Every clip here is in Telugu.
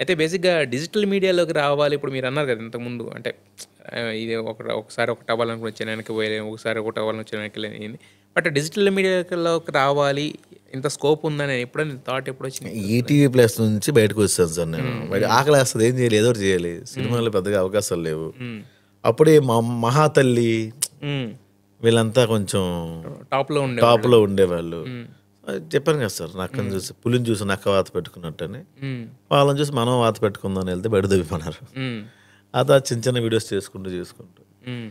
అయితే బేసిక్‌గా డిజిటల్ మీడియాలోకి రావాలి. ఇప్పుడు మీరన్నారు కదా! ఇంతకుముందు అంటే ఇది ఒకసారి ఒకటి అవ్వాలనుకుని వచ్చాను వెనక్కి పోయలేను. ఒకసారి ఒకటి అవ్వాలని వచ్చాను వెనక్కి లేను. బట్ డిజిటల్ మీడియాలోకి రావాలి. ఇంత స్కోప్ ఉందని ఎప్పుడైనా థాట్ ఎప్పుడొచ్చింది మీకు అసలు? ఈటీవీ ప్లస్ నుంచి బయటకొచ్చేసాను సార్ నేను. హ్మ్. మరి హ్మ్. ఆకలేస్తది ఏం చేయాలి? ఏదో ఒకటి చేయాలి. హ్మ్. సినిమాలో పెద్దగా అవకాశాలు లేవు. హ్మ్. అప్పుడే 'మహాతల్లి' హ్మ్. వీళ్ళంతా కొంచెం టాప్‌లో ఉండేవాళ్ళు. టాప్‌లో ఉండేవాళ్ళు. హ్మ్. చెప్పాను కదా సార్ నక్కని హ్మ్. చూసి పులిని చూసి నక్క వాత పెట్టుకున్నట్టని. హ్మ్. వాళ్ళని చూసి మనం వాత పెట్టుకుందాం అని వెళ్తే బయట దువ్విమన్నారు. హ్మ్. చిన్న చిన్న వీడియోస్ చేసుకుంటూ హ్మ్.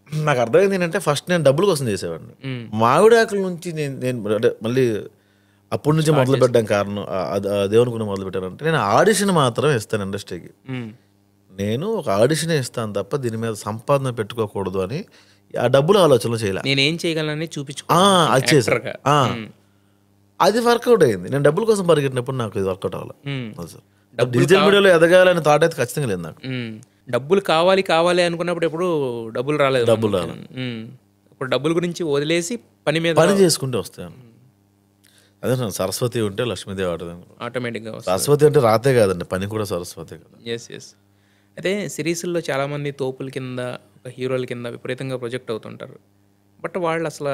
నాకు అర్థమైంది ఏంటంటే ఫస్ట్ నేను డబ్బుల కోసం చేసేవాడిని. హ్మ్. మామిడాకుల నుంచి నేను నేను అంటే మళ్ళీ అప్పటి నుంచి స్టార్ట్ చేసి మొదలుపెట్టడం కారణం అదేమనుకుని మొదలుపెట్టానంటే నేను ఆడిషన్ మాత్రమే ఇస్తాను ఇండస్ట్రీకి. హ్మ్. నేను ఒక ఆడిషనే ఇస్తాను తప్ప దీని మీద సంపాదన పెట్టుకోకూడదు అని ఆ డబ్బుల ఆలోచనలు చేయలే. నేనేం చేయగలనని ఆ! చూపించుకోవడానికి అది చేశా. యాక్టర్‌గా. ఆ! హ్మ్. అది వర్కౌట్ అయింది. నేను డబ్బుల కోసం పరిగెట్టినప్పుడు నాకు ఇది వర్కౌట్ అవ్వలే. హ్మ్. అది సార్. డబ్బులు డిజిటల్ కా మీడియాలో ఎదగాలనే థాట్ అయితే ఖచ్చితంగా లేదు నాకు. హ్మ్. డబ్బులు కావాలి, కావాలి అనుకున్నప్పుడు ఎప్పుడు డబ్బులు రాలేదు డబ్బులు మనకి. రాలే. హ్మ్. ఇప్పుడు డబ్బుల గురించి వదిలేసి పని మీద పని చేసుకుంటూ వస్తాను. అదే సరస్వతి ఉంటే లక్ష్మీదేవి ఆడదని. ఆటోమేటిక్‌గా వస్తది. సరస్వతి అంటే రాతే కాదండి. పని కూడా సరస్వతే కదా! యెస్. యెస్. అయితే సిరీస్‌ల్లో చాలామంది తోపుల కింద, ఒక హీరోల కింద విపరీతంగా ప్రొజెక్ట్ అవుతుంటారు. బట్ వాళ్ళసల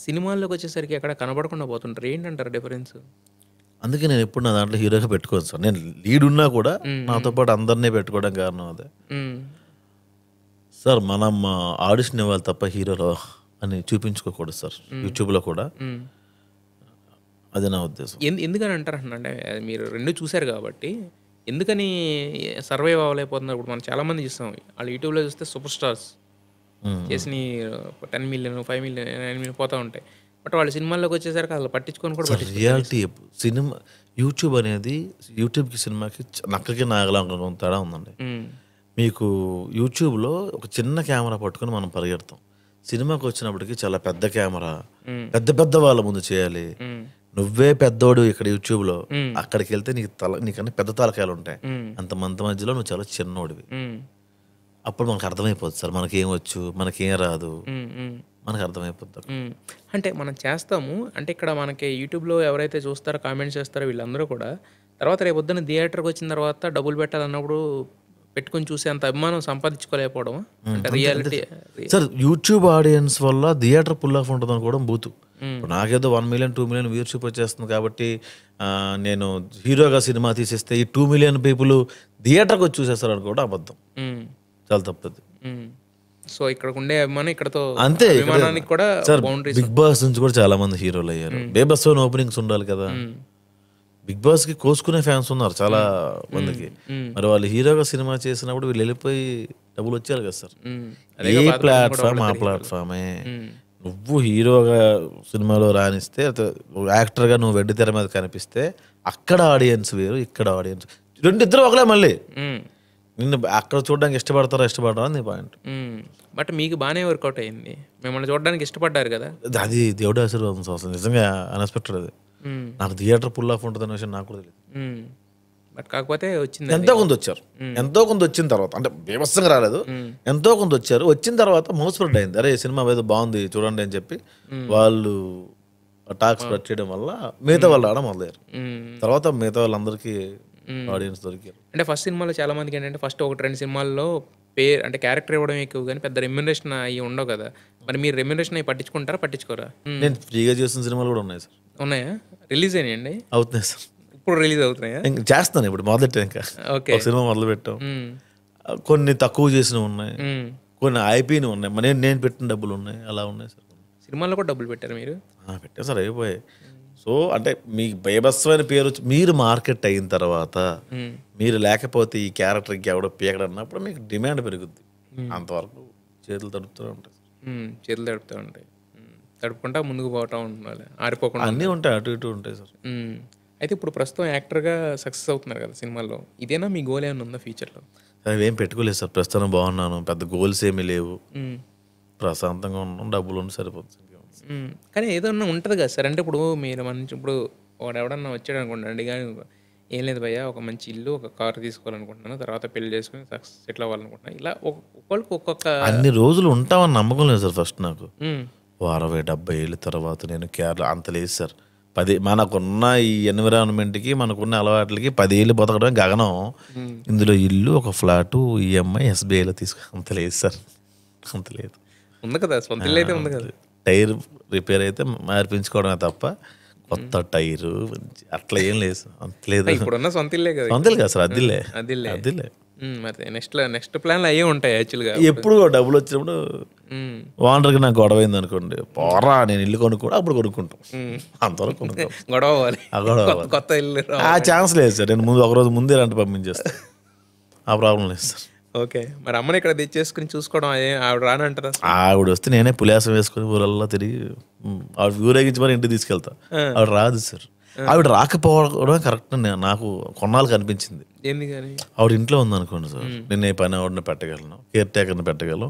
సినిమాల్లోకొచ్చేసరికి ఎక్కడ కనపడకుండా పోతుంటారు. ఏంటంటారు డిఫరెన్స్? అందుకే నేను ఎప్పుడు నా దాంట్లో హీరోగా పెట్టుకోను సార్. నేను లీడ్ ఉన్నా కూడా హ్మ్. నాతో హ్మ్. పాటు అందరిని పెట్టుకోవడానికి కారణం అదే. హ్మ్. సార్ మనం ఆడిషన్ ఇవ్వాలి తప్ప హీరోలో అని చూపించుకోకూడదు సార్. హ్మ్. యూట్యూబ్‌లో కూడా. హ్మ్. అది నా ఉద్దేశం. ఎందుకని అంటారంటున్నా అంటే మీరు 2 చూసారు కాబట్టి, ఎందుకని సర్వైవ్ అవ్వలేకపోతున్నారు? ఇప్పుడు మనం చాలామంది చూస్తాం. ఆళ్ళు యూట్యూబ్‌లో చూస్తే సూపర్ స్టార్స్ హ్మ్. హ్మ్. చేసినయి 10,000,000, 5,000,000, 9,000,000 పోతా ఉంటాయి. బట్ వాళ్ళు సినిమాల్లోకొచ్చేసరికి అసలు పట్టించుకొని కూడా సార్ పట్టించుకోరు రియాలిటీ కనీసం. సినిమా యూట్యూబ్ అనేది యూట్యూబ్‌కి, సినిమాకి నక్కకి నాగలాంగం తేడా ఉందండి. హ్మ్. మీకు యూట్యూబ్‌లో ఒక చిన్న కెమెరా పట్టుకొని మనం పరిగెడతాం. సినిమాకొచ్చినప్పటికి చాలా పెద్ద కెమెరా, హ్మ్. పెద్ద పెద్ద వాళ్ళ ముందు చేయాలి. హ్మ్. నువ్వే పెద్దోడు ఇక్కడ యూట్యూబ్‌లో. హ్మ్. అక్కడికెళ్తే నీకన్నా పెద్ద తలకాయలుంటాయి. హ్మ్. అంతమంది మధ్యలో నువ్వు చాలా చిన్నోడివి. హ్మ్. అప్పుడు మనకు అర్థమైపోద్ది సార్. మనకేం వచ్చు, మనకేం రాదు. హ్మ్. హ్మ్. మనకు అర్థమైపోద్దక్కడ. హ్మ్. అంటే మనం చేస్తాము. అంటే ఇక్కడ మనకి యూట్యూబ్‌లో ఎవరైతే చూస్తారో, కామెంట్స్ చేస్తారో వీళ్ళందరూ కూడా తర్వాత రేపొద్దున థియేటర్‌కొచ్చిన తర్వాత డబ్బులు పెట్టాలన్నప్పుడు పెట్టుకొని చూసేంత అభిమానం సంపాదించుకోలేకపోవడమా? అంటే అంతే రియాలిటీ సార్. రి సార్ యూట్యూబ్ ఆడియన్స్ వల్ల థియేటర్ పుల్ ఆఫ్ ఉంటదనుకోవడం బూతు. హ్మ్. ఇప్పుడు నాకేదో 1,000,000, 2,000,000 వ్యూవర్‌షిప్ వచ్చేస్తుంది కాబట్టి నేను హీరోగా సినిమా తీసేస్తే ఈ 2,000,000 పీపుల్ థియేటర్‌కొచ్చి చూసేస్తారనుకోవడం అబద్ధం. హ్మ్. చాలా తప్పది. హ్మ్. సో, ఇక్కడికుండే అభిమానం ఇక్కడితో అంతే ఇక్కడ అభిమానానికి కూడా సార్ బౌండరీస్ 'బిగ్ బాస్' నుంచి కూడా చాలా మంది హీరోలయ్యారు. హ్మ్. 'బేబస్వన్' ఓపెనింగ్స్ ఉండాలి కదా! హ్మ్. 'బిగ్ బాస్‌కి' కోసుకునే ఫ్యాన్స్ ఉన్నారు చాలా హ్మ్. హ్మ్. మందికి. హ్మ్. మరి వాళ్ళు హీరోగా సినిమా చేసినప్పుడు వీళ్ళెళ్ళిపోయి డబ్బులొచ్చేయాలి కదా సార్. హ్మ్. ఏ అదేగా బాధపడింది కూడా ప్లాట్‌ఫామ్ ఆ వాళ్ళిద్దరు హీరోలు. ప్లాట్‌ఫామే. హ్మ్. నువ్వు హీరోగా సినిమాలో రాణిస్తే యాక్టర్‌గా నువ్వు వెండితెర మీద కనిపిస్తే అక్కడ ఆడియన్స్ వేరు. ఇక్కడ ఆడియన్స్ రెండిద్దరు ఒకలే మళ్ళీ. హ్మ్. నిన్ను అక్కడ చూడడానికి ఇష్టపడరా అని నీ పాయింట్. హ్మ్. బట్ మీకు బానే వర్కౌట్ అయింది. మిమ్మల్ని చూడడానికి ఇష్టపడ్డారు గదా! అది దేవుడి ఆశీర్వాదం సార్. అసలు నిజంగా అన్‌ఎక్స్‌పెక్టెడ్ అది. హ్మ్. నాకు థియేటర్ పుల్ ఆఫ్ ఉంటదన్న విషయం నాకు కూడా తెలీదు. హ్మ్. బట్ కాకపోతే వచ్చిందది. ఎంతో కొందొచ్చారు. హ్మ్. ఎంతో కొందొచ్చిన తర్వాత అంటే బీభత్సంగా రాలేదు. హ్మ్. ఎంతో కొందొచ్చారు. వచ్చిన తర్వాత మౌత్ స్ప్రెడ్ అయింది. అరే! సినిమా ఏదో బావుంది చూడండి అని చెప్పి హ్మ్. వాళ్ళు టాక్ ఆ! స్ప్రెడ్ చేయడం వల్ల మిగతా హ్మ్. వాళ్ళు రావడం మొదలయ్యారు. హ్మ్. తర్వాత మిగతా వాళ్ళందరికీ హ్మ్. ఆడియన్స్ దొరికారు. అంటే ఫస్ట్ సినిమాలో చాలా మందికేంటంటే ఫస్ట్ 1, 2 సినిమాల్లో అంటే క్యారెక్టర్ ఇవ్వడమే ఎక్కువ గాని పెద్ద రెమ్యునరేషన్ అయ్యి ఉండవు గదా! మరి మీరు రెమ్యునరేషన్ అయి పట్టించుకుంటారా? పట్టించుకోరా? హ్మ్. నేను ఫ్రీగా చేసిన సినిమాలు కూడా ఉన్నాయి సార్. ఉన్నాయా? రిలీజ్ అయినాయండి? అవుతున్నాయి సార్. ఇప్పుడు రిలీజ్ అవుతున్నాయా? ఇంక చేస్తున్నాను ఇప్పుడు మొదలెట్టాను ఇంకా. ఓకే. ఒక సినిమా మొదలుపెట్టాం. హ్మ్. కొన్ని తక్కువ చేసినవున్నాయి. హ్మ్. కొన్ని అయిపోయినవున్నాయి. నేను నేను పెట్టిన డబ్బులున్నాయి. అలా ఉన్నాయి సార్. సినిమాల్లో కూడా డబ్బులు పెట్టారా మీరు? పెట్టాను సార్ అయిపోయాయి. హ్మ్. సో, అంటే మీకు బీభత్సమైన పేరొచ్చి మీరు మార్కెట్ అయిన తర్వాత, హ్మ్. మీరు లేకపోతే ఈ క్యారెక్టర్ ఇంకెవడో పీకడన్నప్పుడు మీకు డిమాండ్ పెరుగుద్ది. హ్మ్. అంతవరకు చేతులు తడుపుతూనే ఉంటాయి. హ్మ్. చేతులు తడుపుతా ఉంటాయి. హ్మ్. తడుపుకుంటా ముందుకు పోతా ఉండాలి. ఆరిపోకుండా అన్నీ ఉండాలి. ఉంటాయి. అటు ఇటు ఉంటాయి సార్. హ్మ్. అయితే ఇప్పుడు ప్రస్తుతం యాక్టర్‌గా సక్సెస్ అవుతున్నారు కదా! సినిమాల్లో. ఇదేనా మీ గోల్ ఏమన్నా ఉందా ఫ్యూచర్‌లో? అవేం పెట్టుకోలేదు సార్. ప్రస్తుతానికి బాగున్నాను. పెద్ద గోల్స్ ఏమీ లేవు. హ్మ్. ప్రశాంతంగా ఉన్నాం. డబ్బులుంటే సరిపోతుంది. ఇంకేముంది సార్. హ్మ్. కానీ ఏదన్నా ఉంటది కదా సార్. అంటే ఇప్పుడు మీరు మంచి ఇప్పుడు వాడెవడన్నా వచ్చాడనుకోండి గాని "ఏం లేదు భయ్యా ఒక మంచి ఇల్లు, ఒక కారు తీసుకోవాలనుకుంటున్నాను. తర్వాత పెళ్లి చేసుకొని సెటిల్ అవ్వాలనుకుంటున్నా." ఇలా ఒక్కొక్కళ్ళకి ఒక్కొక్క అన్ని రోజులు ఉంటామని నమ్మకం లేదు సార్ ఫస్ట్ నాకు. హ్మ్. ఓ 60, 70 ఏళ్ళ తర్వాత నేను కేరళ అంత లేదు సార్. మనకున్న ఈ ఎన్విరాన్మెంట్కి మనకున్న అలవాట్లకి 10 ఏళ్ళు బతకడం గగనం. ఇందులో ఇల్లు, ఒక ఫ్లాటు, ఈఎంఐ, ఎస్బీఐలో అంత లేదు సార్, అంత లేదు. ఉంది కదా, సొంత ఇల్లు అయితే ఉంది కదా. టైర్ రిపేర్ అయితే మార్పించుకోవడమే తప్ప కొత్త టైరు అట్లా ఏం లేదు, అంత లేదు. ఇప్పుడున్న సొంత ఇల్లే కదా. సొంతలు కాదు సార్, అదిలే అదిలే. అదిలే. మరి నెక్స్ట్ ప్లాన్లు అయ్యే ఉంటాయి యాక్చువల్గా. ఎప్పుడు డబ్బులు వచ్చినప్పుడు ఓనర్కి నాకు గొడవ అయింది అనుకోండి, పోరా నేను ఇల్లు కొనుక్కోవడం అప్పుడు కొనుక్కుంటాం, అంతవరకు కొనుక్కుంటాం. గొడవ అవ్వాలి, ఆ గొడవ కొత్త ఇల్లు ఆ ఛాన్స్ లేదు సార్. నేను ముందు ఒకరోజు ముందే రెంట్ పంపించేస్తాను, ఆ ప్రాబ్లం లేదు సార్. ఓకే, మరి అమ్మని ఇక్కడ తెచ్చేసుకుని చూసుకోవడం ఆవిడ రానంటారా? ఆవిడ వస్తే నేనే పులియాసం వేసుకుని ఊరల్లా తిరిగి ఆవిడ ఊరేగించి మరి ఇంటికి తీసుకెళ్తా. ఆవిడ రాదు సార్. ఆవిడ రాకపోవడం కరెక్ట్ నాకు కొన్నాళ్ళు కనిపించింది. ఎందుకని? ఆవిడ ఇంట్లో ఉందనుకోండి సార్, నేను ఏ పని ఆవిడని పెట్టగలను, కేర్ టేకర్ని పెట్టగలను,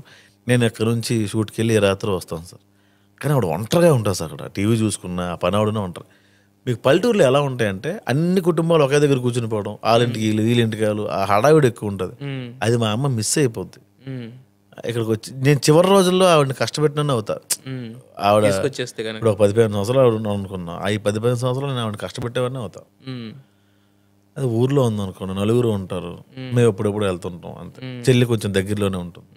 నేను ఎక్కడి నుంచి షూట్కి వెళ్ళి రాత్రి వస్తాను సార్. కానీ ఆవిడ ఒంటరిగా ఉంటుంది సార్, అక్కడ టీవీ చూసుకున్న ఆ పని ఆవిడనే ఉంటారు. మీకు పల్లెటూరులో ఎలా ఉంటాయంటే అన్ని కుటుంబాలు ఒకే దగ్గర కూర్చుని పోవడం, వాళ్ళింటికి వీళ్ళింటికి వాళ్ళు, ఆ హడావిడి ఎక్కువ ఉంటుంది. అది మా అమ్మ మిస్ అయిపోద్ది. ఇక్కడికి వచ్చి నేను చివరి రోజుల్లో ఆవిడని కష్టపెట్టిననే అవుతా. ఆవిడ ఇప్పుడు 15 సంవత్సరాలు ఆవిడ అనుకున్నా, ఈ 15 సంవత్సరాలు నేను ఆవిడ కష్టపెట్టేవన్నీ అవుతా. అది ఊర్లో ఉందనుకోండి, నలుగురు ఉంటారు, మేము ఎప్పుడెప్పుడు వెళ్తుంటాం అంతే. చెల్లి కొంచెం దగ్గరలోనే ఉంటుంది.